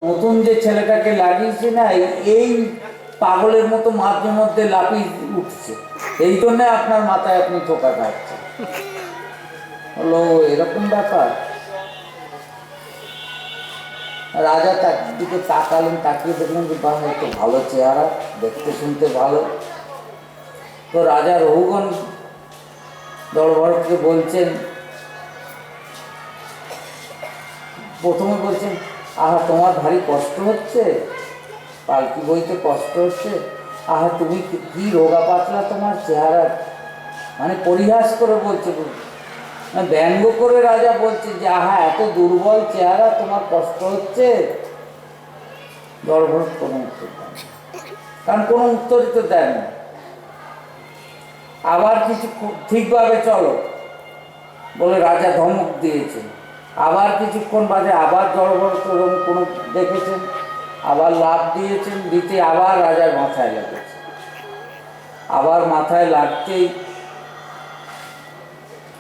নতুন যে ছেলেটাকে লাগিয়েছে না, এই পাগলের মতো মাঝে মধ্যে লাফিয়ে উঠছে, এই জন্যে আপনার মাথায় আপনি ঠোকা খাচ্ছেন। হলো এরকম ব্যাপার। রাজা তার দিকে তাকালেন, তাকিয়ে দেখলেন যে বাহ, একটু ভালো চেহারা, দেখতে শুনতে ভালো। তো রাজা রঘুগণ জড়ভরতকে বলছেন, প্রথমে বলছেন, আহা তোমার ভারী কষ্ট হচ্ছে, পালকি বইতে কষ্ট হচ্ছে, আহা তুমি কি রোগা পাতলা তোমার চেহারা, মানে পরিহাস করে বলছে, ব্যঙ্গ করে রাজা বলছে যে আহা এত দুর্বল চেহারা, তোমার কষ্ট হচ্ছে। জড়ভরত কোনো উত্তর দেন, কারণ কোনো উত্তরই তো দেন না। আবার কিছু ঠিকভাবে চলো বলে রাজা ধমক দিয়েছেন। আবার কিছুক্ষণ বাদে আবার জড়ভরত কোনো দেখেছেন, আবার লাফ দিয়েছেন, দিতে আবার রাজার মাথায় লেগেছে। আবার মাথায় লাগতেই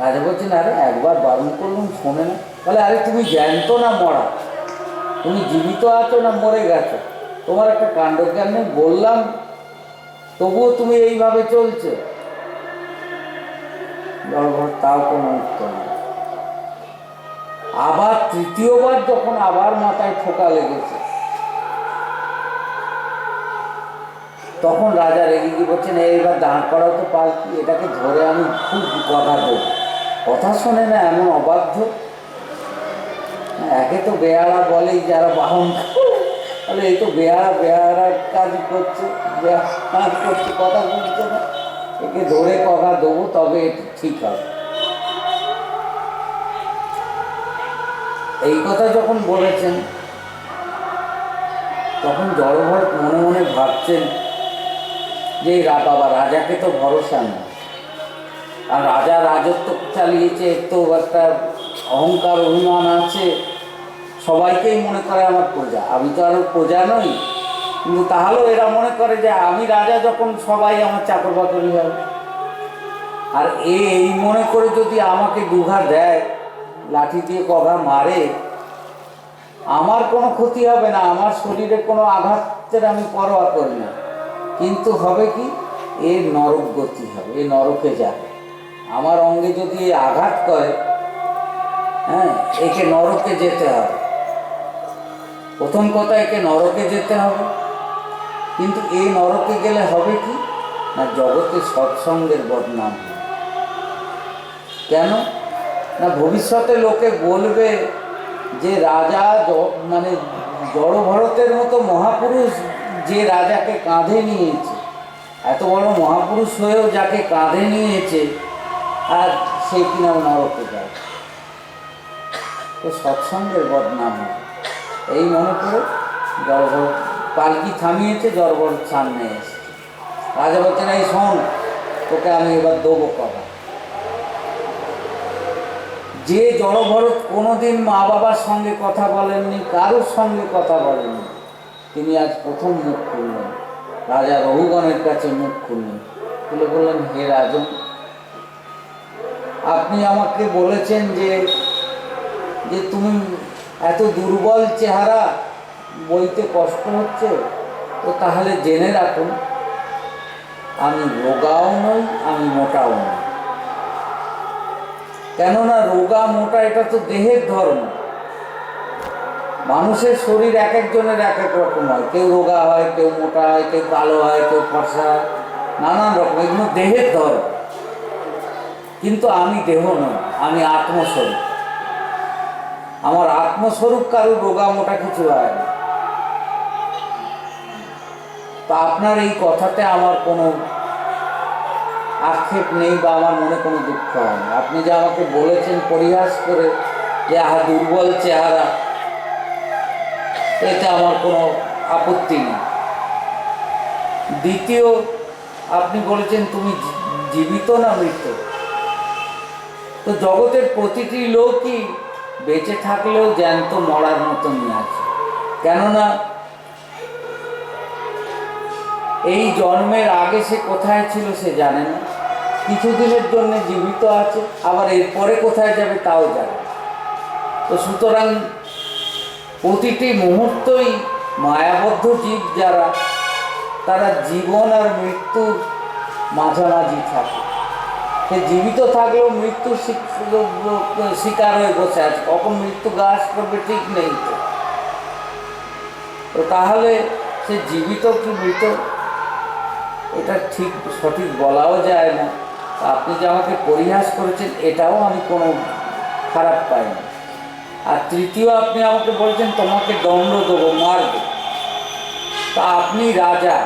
রাজা বলছেন, আরে একবার বারণ করলাম শোনে না। বলে, আরে তুমি জ্যান্ত না মরা, তুমি জীবিত আছো না মরে গেছো, তোমার একটা কাণ্ডজ্ঞান নেই, বললাম তবুও তুমি এইভাবে চলছে। জড়ভরত তাও কোনো উত্তর নেই। আবার তৃতীয়বার যখন আবার মাথায় ঠোকা লেগেছে, তখন রাজা রেগে গিয়ে বলছেন, এইবার দাঁড় করাও তো পালকি, এটাকে ধরে আমি খুব কথা দেব। কথা শোনে না, এমন অবাধ্য। একে তো বেয়ারা বলেই যারা বাহন, তাহলে এই তো বেয়ারার কাজ করছে, কাজ করছে, কথা বলছে না, একে ধরে কথা দেবো তবে ঠিক হবে। এই কথা যখন বলেছেন, তখন জড়ভরত মনে মনে ভাবছেন যে বাবা, রাজাকে তো ভরসা নেই, আর রাজা রাজত্ব চালিয়েছে, তো একটা অহংকার অভিমান আছে, সবাইকেই মনে করে আমার প্রজা, আমি তো আর প্রজা নই, কিন্তু তাহলেও এরা মনে করে যে আমি রাজা যখন সবাই আমার চাকর বাকরি হবে। আর এই মনে করে যদি আমাকে দুঘা দেয়, লাঠি দিয়ে কঘা মারে, আমার কোনো ক্ষতি হবে না, আমার শরীরে কোনো আঘাতের আমি পরোয়া করি না, কিন্তু হবে কি, এর নরক গতি হবে, এ নরকে যাবে। আমার অঙ্গে যদি আঘাত করে, হ্যাঁ, একে নরকে যেতে হবে। প্রথম কথা, একে নরকে যেতে হবে, কিন্তু এই নরকে গেলে হবে কি না, জগতে সৎসঙ্গের বদনাম হবে। কেন না, ভবিষ্যতে লোকে বলবে যে রাজা মানে জড়ভরতের মতো মহাপুরুষ যে রাজাকে কাঁধে নিয়েছে, এত বড় মহাপুরুষ হয়েও যাকে কাঁধে নিয়েছে, আর সে কিনা নরকে যায়, তো সৎসঙ্গের বদনাম হবে। এই মনে করে জড়ভরত পালকি থামিয়েছে, জড়ভরত সামনে এসেছে। রাজা বলছেন, এই শোন, তোকে আমি এবার দেবো কথা। যে জড়ভরত কোনোদিন মা বাবার সঙ্গে কথা বলেননি, কারোর সঙ্গে কথা বলেননি, তিনি আজ প্রথম মুখ খুললেন, রাজা রঘুগণের কাছে মুখ খুললেন, খুলে বললেন, হে রাজন, আপনি আমাকে বলেছেন যে যে তুমি এত দুর্বল চেহারা, বইতে কষ্ট হচ্ছে, তো তাহলে জেনে রাখুন, আমি রোগাও নই, আমি মোটাও নই। কেননা রোগা মোটা এটা তো দেহের ধর্ম। মানুষের শরীর এক একজনের এক এক রকম হয়, কেউ রোগা হয়, কেউ মোটা হয়, কেউ কালো হয়, কেউ ফর্সা হয়, নানান রকম, এগুলো দেহের ধর্ম। কিন্তু আমি দেহ নই, আমি আত্মস্বরূপ। আমার আত্মস্বরূপ কারোর রোগা মোটা কিছু হয় না। তা আপনার এই কথাতে আমার কোনো আক্ষেপ নেই, বা আমার মনে কোনো দুঃখ হয় না। আপনি যে আমাকে বলেছেন পরিহাস করে যে আহা দুর্বল চেহারা, এতে আমার কোনো আপত্তি নেই। দ্বিতীয়, আপনি বলেছেন তুমি জীবিত না মৃত, তো জগতের প্রতিটি লোকই বেঁচে থাকলেও জ্যান্ত মরার মতনই আছে। কেননা এই জন্মের আগে সে কোথায় ছিল সে জানে না, কিছুদিনের জন্য জীবিত আছে, আবার এরপরে কোথায় যাবে তাও জানে। তো সুতরাং প্রতিটি মুহূর্তই মায়াবদ্ধ জীব যারা, তারা জীবন আর মৃত্যুর মাঝামাঝি থাকে। সে জীবিত থাকলেও মৃত্যুর শিকার হয়ে বসে আছে, কখন মৃত্যু গ্রাস করবে ঠিক নেই। তো তাহলে সে জীবিত কি মৃত এটা ঠিক সঠিক বলাও যায় না। আপনি যে আমাকে পরিহাস করেছেন এটাও আমি কোনো খারাপ পাইনি। আর তৃতীয়, আপনি আমাকে বলছেন তোমাকে দণ্ড দেবো, মারব। তা আপনি রাজা,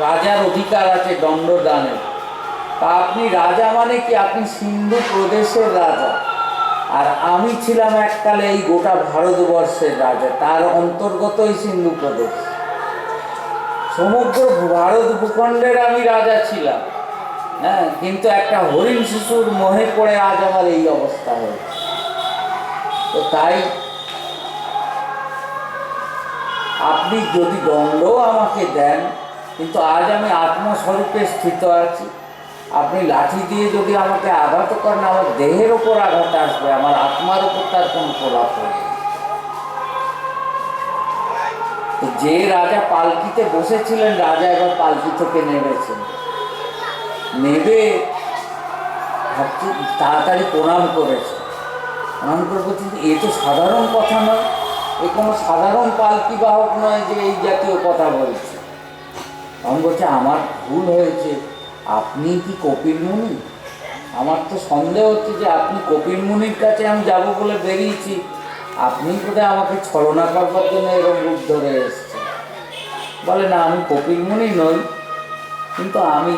রাজার অধিকার আছে দণ্ডদানের। তা আপনি রাজা মানে কি? আপনি সিন্ধু প্রদেশের রাজা, আর আমি ছিলাম এককালে এই গোটা ভারতবর্ষের রাজা, তার অন্তর্গতই সিন্ধু প্রদেশ। সমগ্র ভারত ভূখণ্ডের আমি রাজা ছিলাম, হ্যাঁ, কিন্তু একটা হরিণ শিশুর মোহে পড়ে আজ আমার এই অবস্থা হয়েছে। তো তাই আপনি যদি দণ্ডও আমাকে দেন, কিন্তু আজ আমি আত্মস্বরূপে স্থিত আছি। আপনি লাঠি দিয়ে যদি আমাকে আঘাত করেন, আমার দেহের ওপর আঘাত আসবে, আমার আত্মার ওপর তার কোনো প্রভাব পড়বে। তো যে রাজা পালকিতে বসেছিলেন, রাজা এবার পালকি থেকে নেমেছেন, নেবে ভাবছি তাড়াতাড়ি প্রণাম করেছে। প্রণাম করে বলছেন এ তো সাধারণ কথা নয়, এ কোনো সাধারণ পালকি বাহক নয় যে এই জাতীয় কথা বলছে। আমি বলছি আমার ভুল হয়েছে, আপনি কি কপিল মুনি? আমার তো সন্দেহ হচ্ছে যে আপনি কপিল মুনির কাছে আমি যাব বলে বেরিয়েছি, আপনি বোধহয় আমাকে ছলনা করবার জন্য এরকম রূপ ধরে এসেছেন। বলে না, আমি কপিল মুনি নই, কিন্তু আমি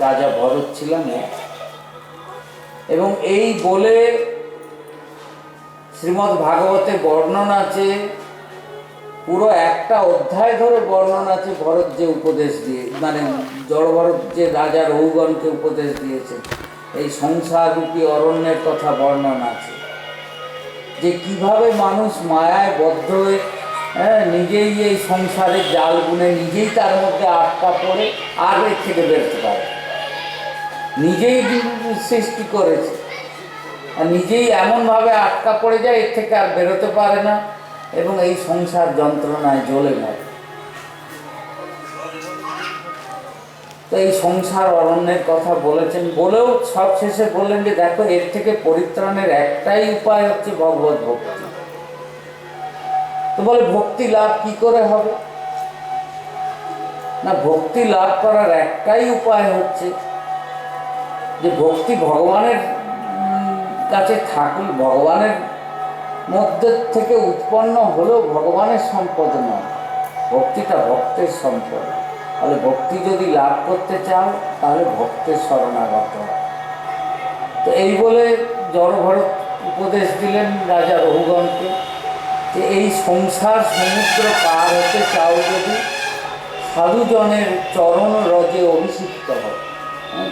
রাজা ভরত ছিলাম। এবং এই বলে শ্রীমদ্ ভাগবতে বর্ণনা আছে, পুরো একটা অধ্যায় ধরে বর্ণনা আছে ভরত যে উপদেশ দিয়ে, মানে জড়ভরত যে রাজা রঘুগণকে উপদেশ দিয়েছে, এই সংসার রূপী অরণ্যের কথা বর্ণনা আছে, যে কিভাবে মানুষ মায়ায় বদ্ধ হয়ে নিজেই এই সংসারের জাল বুনে নিজেই তার মধ্যে আটকা পড়ে আর এর থেকে বেরোতে পারে। নিজেই সৃষ্টি করেছে আর নিজেই এমনভাবে আটকা পড়ে যায়, এর থেকে আর বেরোতে পারে না, এবং এই সংসার যন্ত্রণায় জ্বলে মরে। তো এই সংসার অরণ্যের কথা বলেছেন, বলেও সব শেষে বললেন যে দেখো, এর থেকে পরিত্রাণের একটাই উপায় হচ্ছে ভগবত ভক্তি। তো বলে ভক্তি লাভ কি করে হবে? না, ভক্তি লাভ করার একটাই উপায় হচ্ছে যে ভক্তি ভগবানের কাছে থাকুন, ভগবানের মধ্যে থেকে উৎপন্ন হলেও ভগবানের সম্পদ নয়, ভক্তিটা ভক্তের সম্পদ। তাহলে ভক্তি যদি লাভ করতে চাও তাহলে ভক্তের শরণাগত। তো এই বলে জড়ভরত উপদেশ দিলেন রাজা রঘুগণকে যে এই সংসার সমুদ্র পার হতে চাও যদি সাধুজনের চরণ রজে অভিষিক্ত হয়,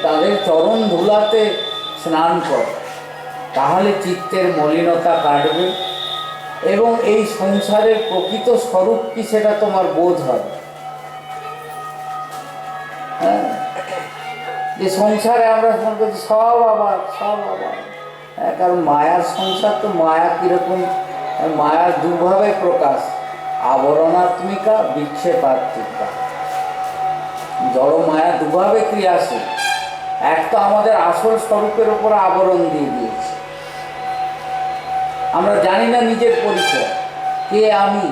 তাদের চরণ ধুলাতে স্নান কর, তাহলে চিত্তের মলিনতা কাটবে এবং এই সংসারের প্রকৃত স্বরূপ কি সেটা তোমার বোধ হবে। হ্যাঁ, যে সংসারে আমরা মনে করছি সব আবার, হ্যাঁ, কারণ মায়ার সংসার তো মায়া কীরকম, মায়ার দুভাবে প্রকাশ, আবরণাত্মিকা, বিক্ষেপাত্মিকা। জড় মায়া দুভাবে ক্রিয়াশীল। এক তো আমাদের আসল স্বরূপের ওপর আবরণ দিয়ে দিয়েছে, আমরা জানি না নিজের পরিচয়, কে আমি,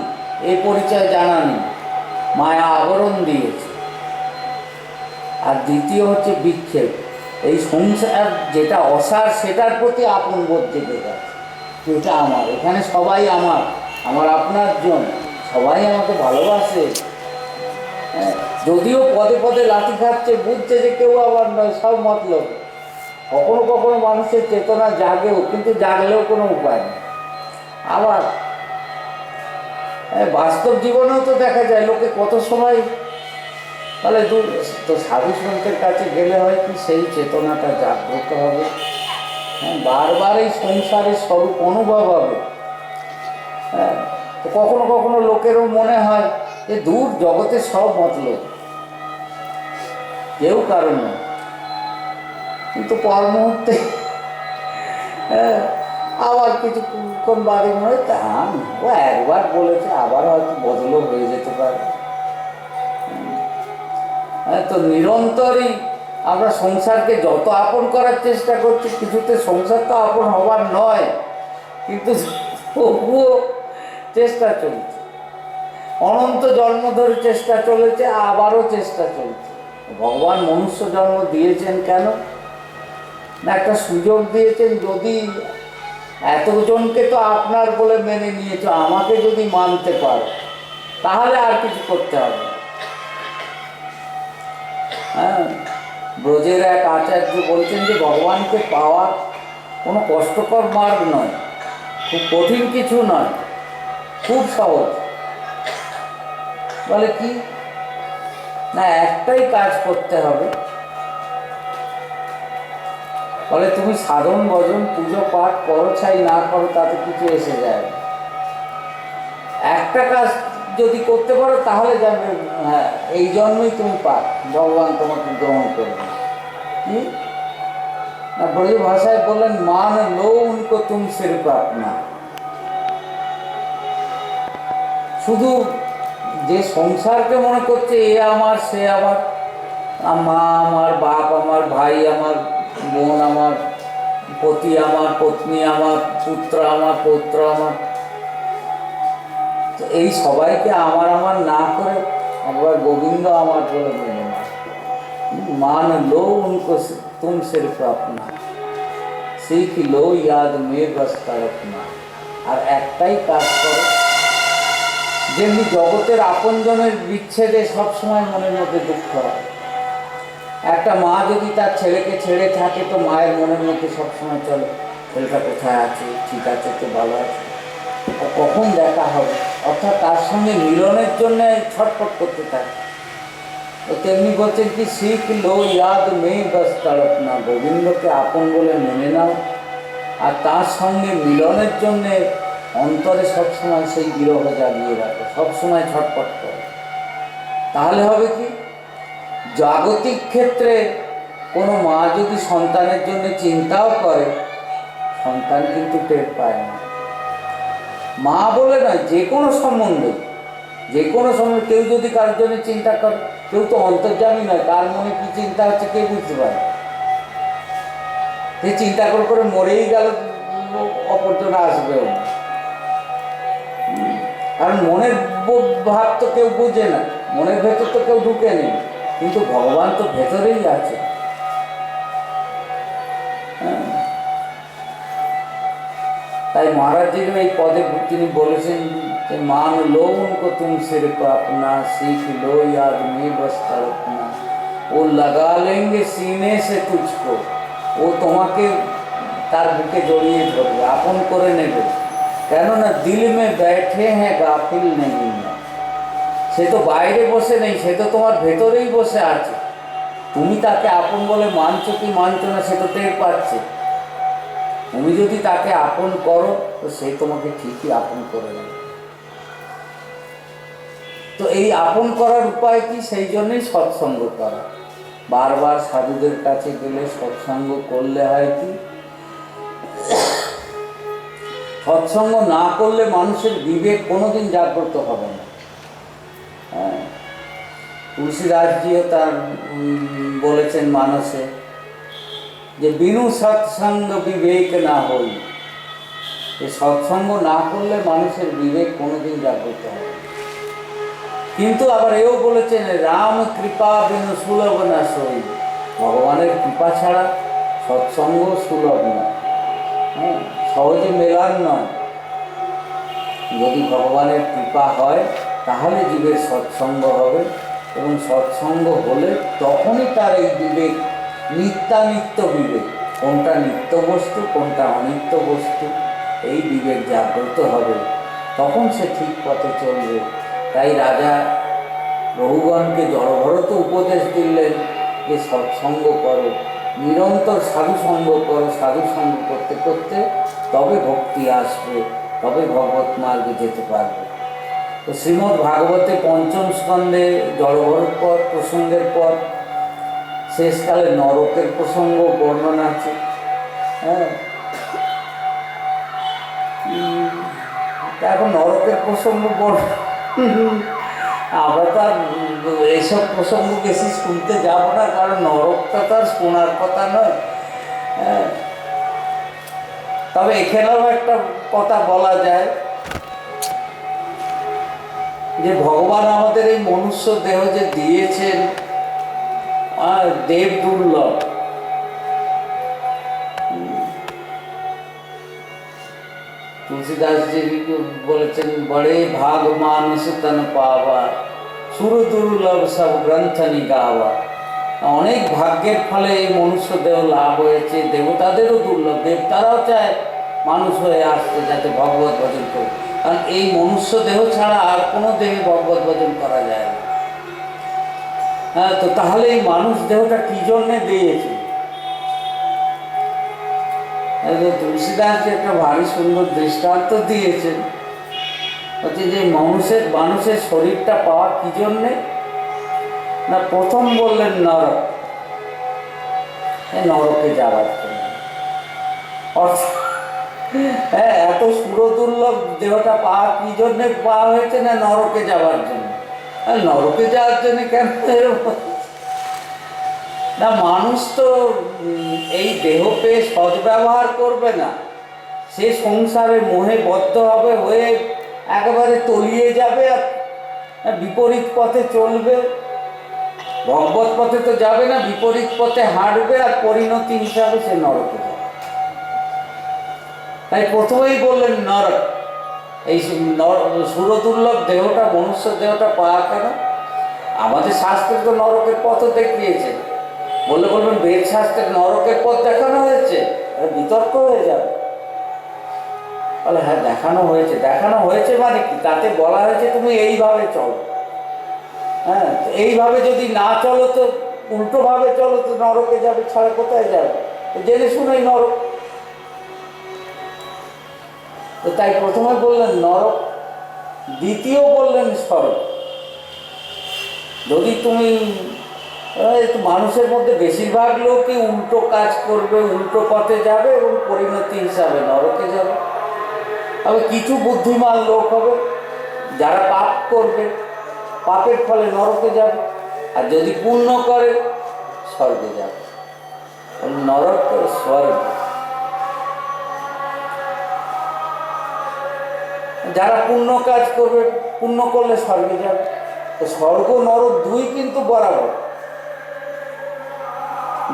এই পরিচয় জানা নেই, মায়া আবরণ দিয়েছে। আর দ্বিতীয় হচ্ছে বিক্ষেপ, এই সংসার যেটা অসার সেটার প্রতি আপন বোধ জেগে গেছে, এটা আমার, এখানে সবাই আমার, আমার আপনার জন, সবাই আমাকে ভালোবাসে। হ্যাঁ, যদিও পদে পদে লাঠি খাচ্ছে, বুঝছে যে কেউ আবার নয়, সব মতলব। কখনো কখনো মানুষের চেতনা জাগেও, কিন্তু জাগলেও কোনো উপায় নেই। আবার বাস্তব জীবনেও তো দেখা যায় লোকে কত সময়, তাহলে তো সাধু সন্তের কাছে গেলে হয় কি সেই চেতনাটা জাগ্রত হবে, হ্যাঁ, বারবার এই সংসারের স্বরূপ অনুভব হবে। হ্যাঁ, তো কখনো কখনো লোকেরও মনে হয় যে দূর জগতের সব মতলব, কেউ কারণ নয়, কিন্তু পর মুহূর্তে আবার কিছুক্ষণ বাদে মনে হয় হ্যাঁ ও একবার বলেছে, আবার হয়তো বদলও হয়ে যেতে পারে। হ্যাঁ, তো নিরন্তরই আমরা সংসারকে যত আপন করার চেষ্টা করছি, কিছুতে সংসার তো আপন হবার নয়, কিন্তু তবুও চেষ্টা চলছে, অনন্ত জন্ম ধরে চেষ্টা চলেছে, আবারও চেষ্টা চলছে। ভগবান মনুষ্য জন্ম দিয়েছেন কেন না, একটা সুযোগ দিয়েছেন, যদি এতজনকে তো আপনার বলে মেনে নিয়েছো, আমাকে যদি মানতে পারো তাহলে আর কিছু করতে হবে। হ্যাঁ, ব্রজের এক আচার্য বলছেন যে ভগবানকে পাওয়ার কোনো কষ্টকর মার্গ নয়, খুব কঠিন কিছু নয়, খুব সহজ। বলে কি না, একটাই কাজ করতে হবে। বলে তুমি সাধন ভজন পুজো পাঠ করো চাই না করো তাতে কিছু এসে যায় না, একটা কাজ যদি করতে পারো তাহলে জানবে হ্যাঁ এই জন্যই তুমি পার, ভগবান তোমাকে গ্রহণ করবে। কি না, ব্রজ ভাষায় বললেন মান লো উনকো তুম সির্ফ আপনা। শুধু যে সংসারকে মনে করছে এ আমার সে আমার, মা আমার, বাপ আমার, ভাই আমার, বোন আমার, পতি আমার, পত্নী আমার, পুত্র আমার, পৌত্র আমার, তো এই সবাইকে আমার আমার না করে একবার গোবিন্দ আমার বলে মেনে না। মান লো উनको तुम सिर्फ अपना, सीख लो याद में बस तड़पना। আর একটাই কাজ করো, যেমনি জগতের আপনজনের বিচ্ছেদে সবসময় মনের মধ্যে দুঃখ হয়। একটা মা যদি তার ছেলেকে ছেড়ে থাকে তো মায়ের মনের মধ্যে সবসময় চলে ছেলেটা কোথায় আছে, ঠিক আছে তো, ভালো আছে, কখন দেখা হবে, অর্থাৎ তার সঙ্গে মিলনের জন্য ছটফট করতে থাকে। তো তেমনি বলছেন কি শিখ লো ইয়াদ মেয়ে বাস তড়পনা, গোবিন্দকে আপন বলে মেনে নাও, আর তার সঙ্গে মিলনের জন্যে অন্তরে সবসময় সেই বিরহ জাগিয়ে রাখো, সবসময় ছটফট করো। তাহলে হবে কি, জাগতিক ক্ষেত্রে কোনো মা যদি সন্তানের জন্য চিন্তাও করে, সন্তান কিন্তু টের পায় না। মা বলে নয়, যে কোনো সম্বন্ধে, যে কোনো সম্বন্ধে কেউ যদি কারোর জন্য চিন্তা করে, কেউ তো অন্তর্যামী নয়, তার মনে কি চিন্তা হচ্ছে কেউ বুঝতে পারে। সে চিন্তা করে করে মরেই গেল, অপরজন আসবেও না, কারণ মনের ভাব তো কেউ বুঝে না, মনের ভেতর তো কেউ ঢুকে নেই, কিন্তু ভগবান তো ভেতরেই আছে। তাই মহারাজজির এই পদে তিনি বলেছেন যে মান লো উनको तुम सिर्फ अपना, सीख लो याद में बस तड़पना, वो लगा लेंगे सीने से तुझको, ও তোমাকে তার বুকে জড়িয়ে ধরবে, আপন করে নেবে, কেননা দিল মে बैठे हैं गाफिल नहीं है। সে তো বাইরে বসে নেই, সে তো তোমার ভেতরেই বসে আছে। তুমি তাকে আপন বলে মানছো কি মানছো না সে তো টের পাচ্ছে। তুমি যদি তাকে আপন করো তো সে তোমাকে ঠিকই আপন করে নেবে। তো এই আপন করার উপায় কি, সেই জন্যই সৎসঙ্গ করা। বারবার সাধুদের কাছে গেলে সৎসঙ্গ করলে হয় কি, সৎসঙ্গ না করলে মানুষের বিবেক কোনোদিন জাগ্রত হবে না। হ্যাঁ, তুলসীদাসজিও তার বলেছেন মানসে যে বিনু সৎসঙ্গ বিবেক না হই, যে সৎসঙ্গ না করলে মানুষের বিবেক কোনোদিন জাগ্রত হবে। কিন্তু আবার এও বলেছেন রাম কৃপা বিনু সুলভ না সই, ভগবানের কৃপা ছাড়া সৎসঙ্গ সুলভ নয়, হ্যাঁ সহজে মেলার নয়। যদি ভগবানের কৃপা হয় তাহলে জীবের সৎসঙ্গ হবে, এবং সৎসঙ্গ হলে তখনই তার এই বিবেক, নিত্যানিত্য বিবেক, কোনটা নিত্য বস্তু কোনটা অনিত্য বস্তু, এই বিবেক জাগ্রত হবে, তখন সে ঠিক পথে চলবে। তাই রাজা রঘুগণকে জড়ভরত উপদেশ দিলেন যে সৎসঙ্গ করো, নিরন্তর সাধুসঙ্গ করো, সাধুসঙ্গ করতে করতে তবে ভক্তি আসবে, তবে ভগবত মার্গে যেতে পারবে। তো শ্রীমদ্ ভাগবতে পঞ্চম স্কন্ধে জড়ভরত পর প্রসঙ্গের পর শেষকালে নরকের প্রসঙ্গ বর্ণনা আছে। হ্যাঁ, তা এখন নরকের প্রসঙ্গ বল, আমরা তো আর এইসব প্রসঙ্গ বেশি শুনতে যাব না, কারণ নরকটা তো আর শোনার কথা নয়। হ্যাঁ, তবে এখানেও একটা কথা বলা যায় যে ভগবান আমাদের এই মনুষ্য দেহ যে দিয়েছেন, দেব দুর্লভ। তুলসীদাসজি বলেছেন, বড়ে ভাগ মানুষ তন পাওয়া, সুর দুর্লভ সব গ্রন্থ নিগাওয়া। অনেক ভাগ্যের ফলে এই মনুষ্য দেহ লাভ হয়েছে। দেবতাদেরও দুর্লভ, দেবতারাও চায় মানুষ হয়ে আসতে যাতে ভগবত ভজন করে, কারণ এই মনুষ্য দেহ ছাড়া আর কোনো দেহে ভগবত ভজন করা যায় না। হ্যাঁ, তো তাহলে এই মানুষ দেহটা কি জন্যে দিয়েছে? তুলসীদাসজি একটা ভারী সুন্দর দৃষ্টান্ত দিয়েছেন, হচ্ছে যে মানুষের শরীরটা পাওয়া কি জন্যে না, প্রথম বললেন নরক, নরকে যাওয়ার জন্য। হ্যাঁ, এত সুরদুর্লভ দেহটা পাওয়া কি জন্যে পাওয়া হয়েছে না, নরকে যাওয়ার জন্য। নরকে যাওয়ার জন্য কেন? না, মানুষ তো এই দেহ পেয়ে সদ্ব্যবহার করবে না, সে সংসারে মোহে বদ্ধ হবে, হয়ে একেবারে তলিয়ে যাবে আর বিপরীত পথে চলবে। ভগবত পথে তো যাবে না, বিপরীত পথে হাঁটবে, আর পরিণতি হিসাবে সে নরকে যাবে। তাই প্রথমেই বললেন নরক। এই সুরদুর্লভ দেহটা, মনুষ্য দেহটা পাওয়া কেন? আমাদের শাস্ত্রে তো নরকের পথ দেখিয়েছে। বলবেন বেদ শাস্ত্রে নরকের পথ দেখানো হয়েছে, বিতর্ক হয়ে যাবে। বলে হ্যাঁ, দেখানো হয়েছে মানে কি? তাতে বলা হয়েছে তুমি এইভাবে চলো। হ্যাঁ, এইভাবে যদি না চলো, তো উল্টোভাবে চলো, তো নরকে যাবে, ছাড়া কোথায় যাবে? জেনে শুনেই নরক। তো তাই প্রথমে বললেন নরক, দ্বিতীয় বললেন স্বর্গ। যদি তুমি মানুষের মধ্যে বেশিরভাগ লোকই উল্টো কাজ করবে, উল্টো পথে যাবে এবং পরিণতি হিসাবে নরকে যাবে। তবে কিছু বুদ্ধিমান লোক হবে যারা পাপ করবে, পাপের ফলে নরকে যাবে, আর যদি পুণ্য করে স্বর্গে যাবে। নরক স্বর্গ, যারা পুণ্য কাজ করবে, পুণ্য করলে স্বর্গে যাবে। তো স্বর্গ নরক দুই কিন্তু বরাবর,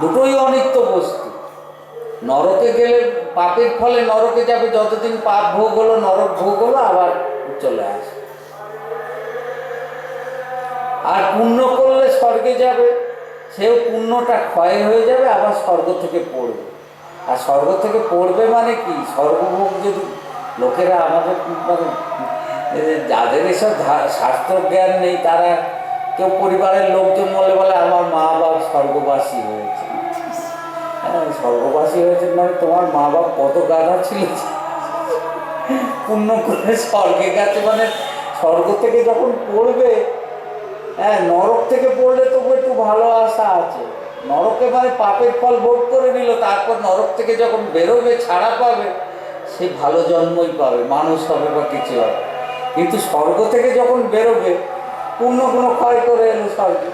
দুটোই অনিত্য বস্তু। নরকে গেলে পাপের ফলে নরকে যাবে, যতদিন পাপ ভোগ হলো, নরক ভোগ হলো, আবার চলে আসে। আর পুণ্য করলে স্বর্গে যাবে, সেও পুণ্যটা ক্ষয় হয়ে যাবে, আবার স্বর্গ থেকে পড়বে। আর স্বর্গ থেকে পড়বে মানে কি? স্বর্গভোগ যদি লোকেরা, আমাদের মানে যাদের এসব শাস্ত্র জ্ঞান নেই, তারা কেউ পরিবারের লোকজন বলে আমার মা বাপ স্বর্গবাসী হয়েছে। হ্যাঁ, স্বর্গবাসী হয়েছে মানে তোমার মা বাপ কত গাধা ছিল, পুণ্য করে স্বর্গে গেছে, মানে স্বর্গ থেকে যখন পড়বে, হ্যাঁ, নরক থেকে পড়লে তবু একটু ভালো আশা আছে। নরকে মানে পাপের ফল ভোগ করে নিল, তারপর নরক থেকে যখন বেরোবে, ছাড়া পাবে, সে ভালো জন্মই পাবে, মানুষ হবে বা কিছু হবে। কিন্তু স্বর্গ থেকে যখন বেরোবে, পুণ্যগুলো ক্ষয় করে এলো স্বর্গে,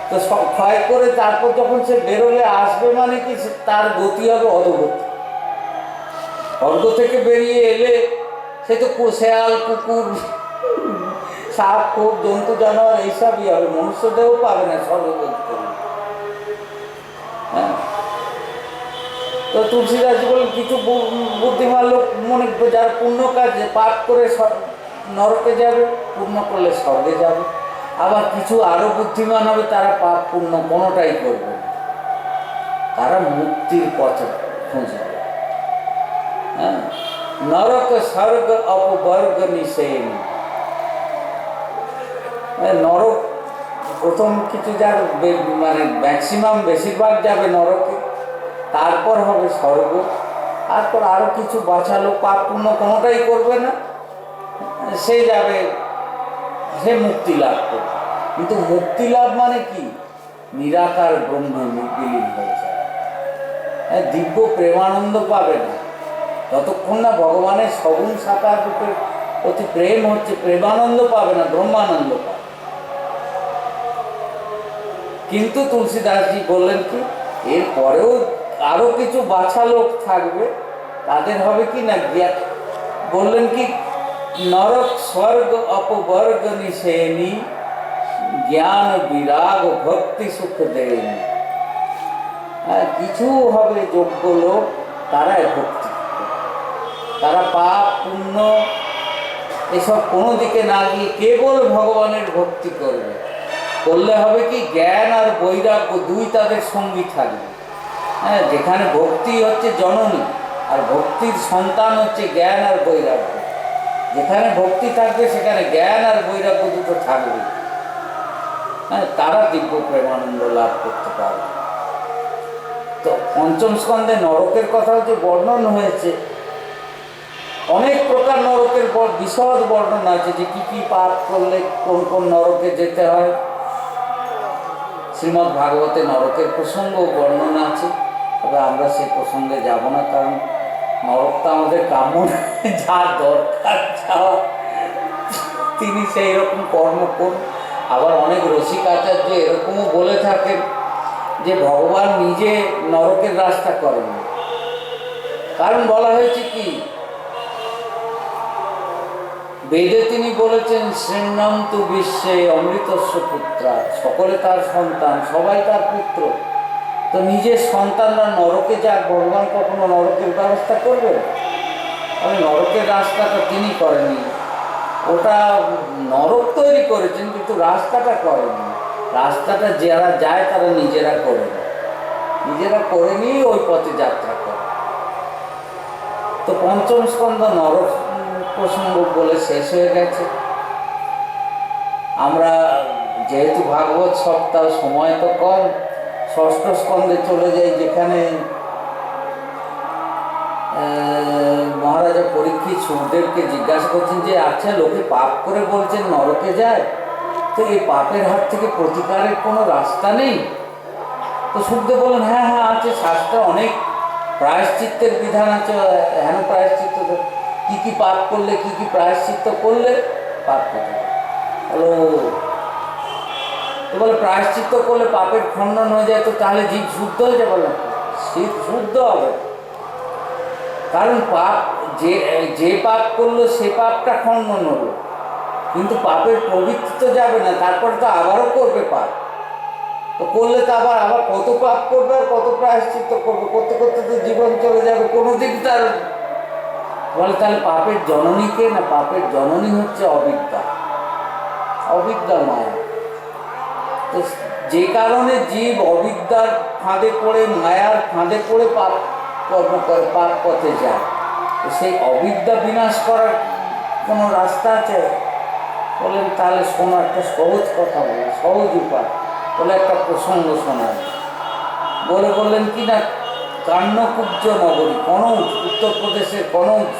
তো ক্ষয় করে তারপর যখন সে বেরোবে, আসবে মানে কি, তার গতি হবে অধোগতি। স্বর্গ থেকে বেরিয়ে এলে সে তো শেয়াল, কুকুর, সাপ, খোপ, জন্তু, জানোয়ার এইসবই হবে, মনুষ্য দেহ পাবে না স্বর্গগতি করবে। হ্যাঁ, তো তুলসীদাস বলেন কিছু বুদ্ধিমান লোক মনে, যারা পুণ্য কাজে পাপ করে নরকে যাবে, পুণ্য করলে স্বর্গে যাবে। আবার কিছু আরো বুদ্ধিমান হবে, তারা পাপ পুণ্য কোনোটাই করবে না, তারা মুক্তির পথ খুঁজবে। হ্যাঁ, নরক স্বর্গ অপবর্গ নিষেন। নরক প্রথম কিছু যার মানে ম্যাক্সিমাম বেশিরভাগ যাবে নরকে, তারপর হবে স্বর্গ, তারপর আরো কিছু বাঁচালো, পাপ পুণ্য কোনোটাই করবে না, সে যাবে, সে মুক্তি লাভ করবে। কিন্তু মুক্তি লাভ মানে কি? নিরাকার ব্রহ্মে বিলীন হয়ে যাবে। হ্যাঁ, দিব্য প্রেমানন্দ পাবে না যতক্ষণ না ভগবানের সগুণ সাকার রূপে অতি প্রেম হচ্ছে, প্রেমানন্দ পাবে না, ব্রহ্মানন্দ পাবে। কিন্তু তুলসীদাসজি বললেন কি, এর পরেও আরো কিছু বাছা লোক থাকবে, তাদের হবে কি না, বললেন কি, নরক স্বর্গ অপবর্গ নিশেনি, জ্ঞান বিরাগ ভক্তি সুখ দেয়নি। হ্যাঁ, কিছু হবে যোগ্য লোক, তারাই ভক্তি, তারা পাপ পুণ্য এসব কোনো দিকে না গিয়ে কেবল ভগবানের ভক্তি করবে। করলে হবে কি, জ্ঞান আর বৈরাগ্য দুই তাদের সঙ্গী থাকবে। হ্যাঁ, যেখানে ভক্তি হচ্ছে জননী, আর ভক্তির সন্তান হচ্ছে জ্ঞান আর বৈরাগ্য। যেখানে ভক্তি থাকবে সেখানে জ্ঞান আর বৈরাগ্য দুটো থাকবে। হ্যাঁ, তারা দিব্য প্রেমানন্দ লাভ করতে পারবে। তো পঞ্চম স্কন্ধে নরকের কথাও যে বর্ণন হয়েছে, অনেক প্রকার নরকের বিশদ বর্ণনা আছে, যে কি কি পাপ করলে কোন কোন নরকে যেতে হয়। শ্রীমদ্ ভাগবতে নরকের প্রসঙ্গ বর্ণনা আছে, তবে আমরা সেই প্রসঙ্গে যাব না, কারণ নরকটা আমাদের কাম্য যা দরকার যাওয়া, তিনি সেই রকম কর্ম করুন। আবার অনেক রসিক আচার্য এরকমও বলে থাকেন যে ভগবান নিজে নরকের রাস্তা করেন, কারণ বলা হয়েছে কি, বেদে তিনি বলেছেন, শৃণ্যম তু বিশ্বে অমৃতস্য পুত্রা, সকলে তার সন্তান, সবাই তার পুত্র। তো নিজের সন্তানরা নরকে যাক, ভগবান কখনো নরকের ব্যবস্থা করবেন? ওই নরকের রাস্তাটা তিনি করেনি, ওটা নরক তৈরি করেছেন, কিন্তু রাস্তাটা করেনি। রাস্তাটা যারা যায় তারা নিজেরা করে নেয়, নিজেরা করে নিয়ে ওই পথে যাত্রা করে। তো পঞ্চম স্কন্ধ নরক প্রসঙ্গ বলে শেষ হয়ে গেছে। আমরা যেহেতু ভাগবত সপ্তাহ, সময় তো কম, ষষ্ঠ স্কন্ধে চলে যাই, যেখানে মহারাজা পরীক্ষিত সুখদেবকে জিজ্ঞাসা করছেন যে, আচ্ছা, লোকে পাপ করে বলছেন নরকে যায়, তো এই পাপের হাত থেকে প্রতিকারের কোনো রাস্তা নেই? তো সুখদেব বলেন, হ্যাঁ হ্যাঁ আছে, শাস্ত্রে অনেক প্রায়শ্চিত্তের বিধান আছে। হেন প্রায়শ্চিত্ত, কী কী পাপ করলে, কী কী প্রায়শ্চিত্ত করলে পাপ কেটে যায়। তো বলে প্রায়শ্চিত্ত করলে পাপের খণ্ডন হয়ে যায়, তো তাহলে জীব শুদ্ধ হয়ে যাবে না? জীব শুদ্ধ হবে, কারণ পাপ যে পাপ করলো সে পাপটা খণ্ডন হলো, কিন্তু পাপের প্রবৃত্তি তো যাবে না, তারপরে তো আবারও করবে পাপ। তো করলে তো আবার কত পাপ করবে আর কত প্রায়শ্চিত্ত করবে, করতে করতে তো জীবন চলে যাবে, কোনো দিন তার। বলে তাহলে পাপের জননীকে না, পাপের জননী হচ্ছে অবিদ্যা, অবিদ্যা মায়া। তো যে কারণে জীব অবিদ্যার ফাঁদে পড়ে, মায়ার ফাঁদে পড়ে পাপ কর্ম করে, পাপ পথে যায়। তো সেই অবিদ্যা বিনাশ করার কোনো রাস্তা আছে? বললেন তাহলে শোনো, একটা সহজ কথা বলে, সহজ উপায় বলে একটা প্রসঙ্গ শোনায়। বললেন কি না, কান্নকুব্জ নগরী, কনৌজ, উত্তরপ্রদেশের কনৌজ।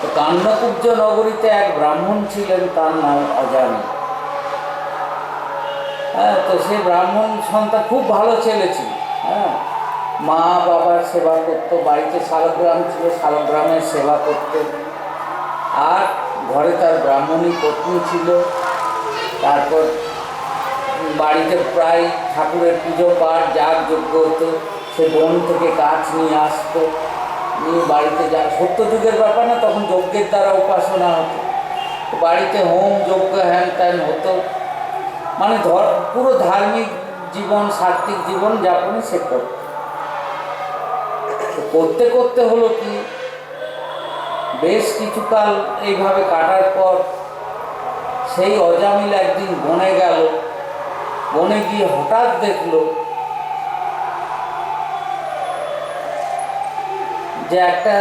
তো কান্নকুব্জ নগরীতে এক ব্রাহ্মণ ছিলেন, তার নাম অজামি। হ্যাঁ, তো সে ব্রাহ্মণ সন্তান খুব ভালো ছেলে ছিল। হ্যাঁ, মা বাবার সেবা করতো, বাড়িতে শালগ্রাম ছিল, শালগ্রামের সেবা করতে, আর ঘরে তার ব্রাহ্মণী পত্নী ছিল। তারপর বাড়িতে প্রায় ঠাকুরের পুজো পাঠ যাগযজ্ঞ হতো, সে বন থেকে গাছ নিয়ে আসতো, নিয়ে বাড়িতে যা সত্যযুগের ব্যাপার না, তখন যজ্ঞের দ্বারা উপাসনা হতো, বাড়িতে হোম যজ্ঞ হ্যান ত্যান হতো, মানে পুরো ধার্মিক জীবন, সাত্ত্বিক জীবন যাপনে সে করতে করতে হলো কি, বেশ কিছুকাল এইভাবে কাটার পর সেই অজামিল একদিন বনে গেল। বনে গিয়ে হঠাৎ দেখলো যে একটা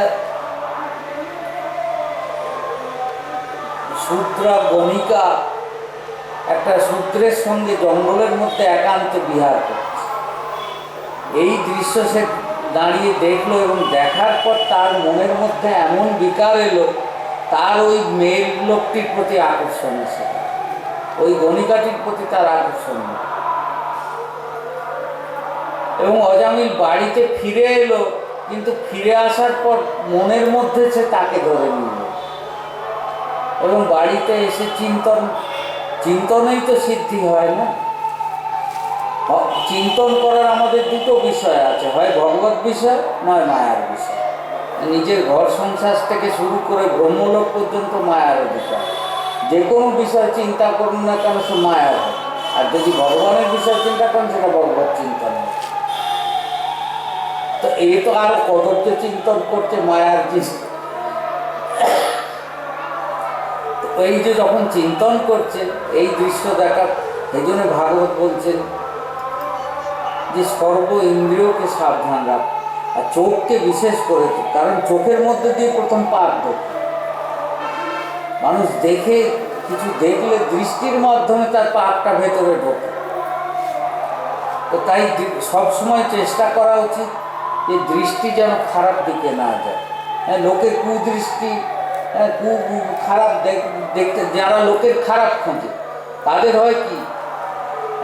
শূদ্রা গণিকা একটা শূদ্রের সঙ্গে জঙ্গলের মধ্যে একান্তে বিহার করছে। এই দৃশ্য সে দাঁড়িয়ে দেখলো, এবং দেখার পর তার মনের মধ্যে এমন বিকার এলো, তার ওই মেয়ের লোকটির প্রতি আকর্ষণ এসে, ওই গণিকাটির প্রতি তার আকর্ষণ। এবং অজামিল বাড়িতে ফিরে এলো, কিন্তু ফিরে আসার পর মনের মধ্যে সে তাকে ধরে নিল, এবং বাড়িতে এসে চিন্তনেই তো সিদ্ধি হয় না। চিন্তন করার আমাদের দুটো বিষয় আছে, হয় ভগবত বিষয় নয় মায়ার বিষয়। নিজের ঘর সংসার থেকে শুরু করে ব্রহ্মলোক পর্যন্ত মায়ার অধিকার। যে কোনো বিষয় চিন্তা করুন না কেন সে মায়ার হয়, আর যদি ভগবানের বিষয় চিন্তা করেন সেটা ভগবত চিন্তন হয়। তো এই তো আরো কদর্য চিন্তন করছে মায়ার জিনিস। এই যে যখন চিন্তন করছে এই দৃশ্য দেখা, এই জন্য ভাগবত বলছেন যে সর্ব ইন্দ্রিয়কে সাবধান রাখ, আর চোখকে বিশেষ করে, কারণ চোখের মধ্যে দিয়ে প্রথম পাপ ঢোকে। মানুষ দেখে, কিছু দেখলে দৃষ্টির মাধ্যমে তার পাপটা ভেতরে ঢোকে। তো তাই সবসময় চেষ্টা করা উচিত যে দৃষ্টি যেন খারাপ দিকে না যায়। হ্যাঁ, লোকের কুদৃষ্টি, খারাপ দেখতে, যারা লোকের খারাপ খোঁজে তাদের হয় কি,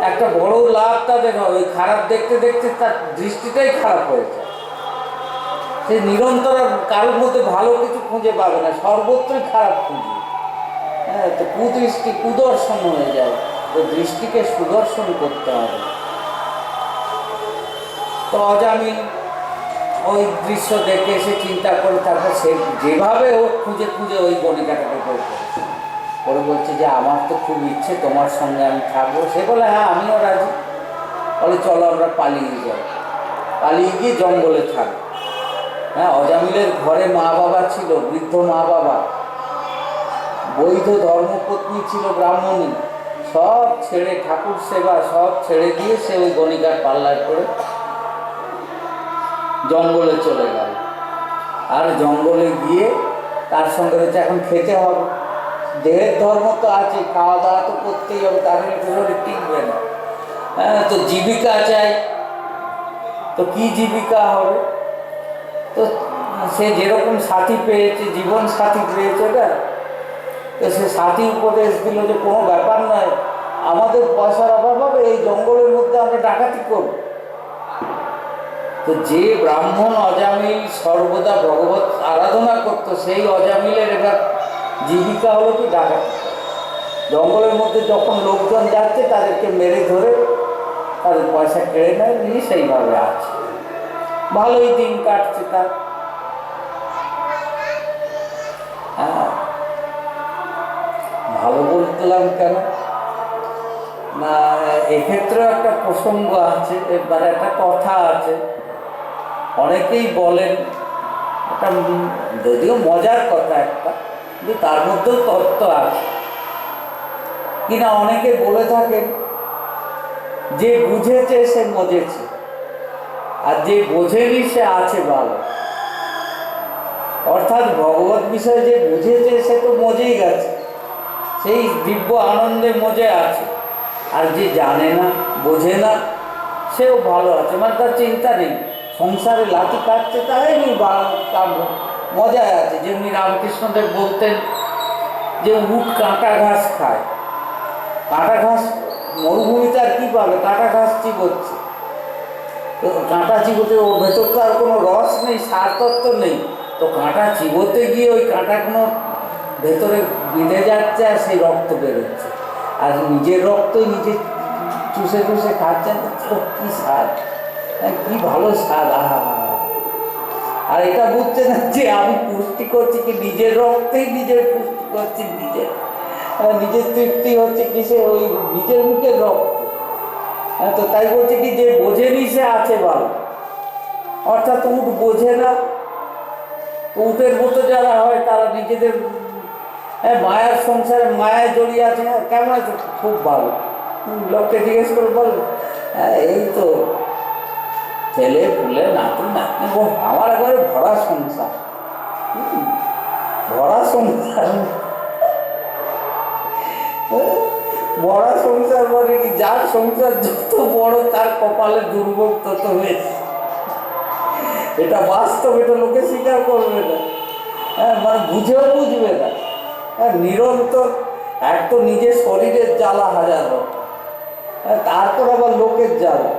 একটা বড় লাভ তাদের হয়, ওই খারাপ দেখতে দেখতে তার দৃষ্টিটাই খারাপ হয়ে যায়। সে নিরন্তর কারোর মধ্যে ভালো কিছু খুঁজে পাবে না, সর্বত্রই খারাপ খুঁজে। হ্যাঁ, তো কুদৃষ্টি কুদর্শন হয়ে যায়। তো দৃষ্টিকে সুদর্শন করতে হবে। তো অজামিল ওই দৃশ্য দেখে এসে চিন্তা করে, তারপর সে যেভাবে ও খুঁজে খুঁজে ওই গণিকাটাকে বের করেছে, ওরা বলছে যে আমার তো খুব ইচ্ছে তোমার সঙ্গে আমি থাকবো। সে বলে হ্যাঁ আমিও রাজি। বলে চলো আমরা পালিয়ে যাই, পালিয়ে গিয়ে জঙ্গলে থাকবো। হ্যাঁ, অজামিলের ঘরে মা বাবা ছিল, বৃদ্ধ মা বাবা, বৈধ ধর্মপত্নী ছিল ব্রাহ্মণী, সব ছেড়ে, ঠাকুর সেবা সব ছেড়ে দিয়ে সে ওই গণিকার পাল্লায় করে জঙ্গলে চলে গেল। আর জঙ্গলে গিয়ে তার সঙ্গে হচ্ছে এখন খেতে হবে, দেহের ধর্ম তো আছে, খাওয়া দাওয়া তো করতেই হবে, তাহলে শরীর টিকবে না। হ্যাঁ, তো জীবিকা চাই। তো কি জীবিকা হবে? তো সে যেরকম সাথী পেয়েছে, জীবন সাথী পেয়েছে না, তো সে সাথী উপদেশ দিল যে কোনো ব্যাপার নয়, আমাদের পয়সার অভাব হবে, এই জঙ্গলের মধ্যে আমরা ডাকাতি করব। তো যে ব্রাহ্মণ অজামিল সর্বদা ভগবত আরাধনা করত, সেই অজামিলের এবার জীবিকা হলো কি ডাকাতি। জঙ্গলের মধ্যে যখন লোকজন যাচ্ছে তাদেরকে মেরে ধরে তাদের পয়সা কেড়ে নেয়, নিয়ে সেইভাবে আছে, ভালোই দিন কাটছে তার। হ্যাঁ, ভালো বলতেলাম কেন না, এক্ষেত্রেও একটা প্রসঙ্গ আছে, এবার একটা কথা আছে, অনেকেই বলেন, একটা যদিও মজার কথা একটা, কিন্তু তার মধ্যেও তত্ত্ব আছে কিনা। অনেকে বলে থাকেন যে বুঝেছে সে মজেছে, আর যে বোঝেনি সে আছে ভালো। অর্থাৎ ভগবত বিষয়ে যে বুঝেছে সে তো মজেই গেছে, সেই দিব্য আনন্দে মজে আছে। আর যে জানে না, বোঝে না, সেও ভালো আছে, মানে তার চিন্তা নেই, সংসারে লাঠি কাটছে তাই মজায় আছে। যেমনি রামকৃষ্ণদেব বলতেন যে উট কাঁটা ঘাস খায়, কাঁটা ঘাস মরুভূমিতে আর কী পাবে, কাঁটা ঘাস চিবোচ্ছে। তো কাঁটা চিবোতে ওর ভেতর তো আর কোনো রস নেই, সার তত্ত্ব নেই, তো কাঁটা চিবোতে গিয়ে ওই কাঁটাগুলো ভেতরে বিঁধে যাচ্ছে আর সেই রক্ত বেরোচ্ছে, আর নিজের রক্তই নিজে চুষে চুষে খাচ্ছেন। তো কী স্বাদ, কী ভালো স্বাদ, আহা। আর এটা বুঝছে না যে আমি পুষ্টি করছি কি নিজের রক্তেই নিজের পুষ্টি করছি, নিজের তৃপ্তি হচ্ছে কিসে, ওই নিজের মুখের রক্ত। তো তাই বলছে কি যে বোঝেনি সে আছে ভালো। অর্থাৎ উট বোঝে না, উটের মতো যারা হয় তারা নিজেদের মায়ার সংসারে মায়ায় জড়িয়ে আছে। কেমন আছে? খুব ভালো। লোককে জিজ্ঞেস করে বলবে এই তো ছেলে পুলে নাতি নাতনি, আমার একবারে ভরা সংসার, ভরা সংসার। ভরা সংসার বলে কি, যার সংসার যত বড় তার কপালে দুর্ভোগ তত হয়েছে। এটা বাস্তব, এটা লোকে স্বীকার করবে না। হ্যাঁ, মানে বুঝেও বুঝবে না। হ্যাঁ, নিরন্তর এক তো নিজের শরীরের জ্বালা হাজার রকম, তারপর আবার লোকের জ্বালা।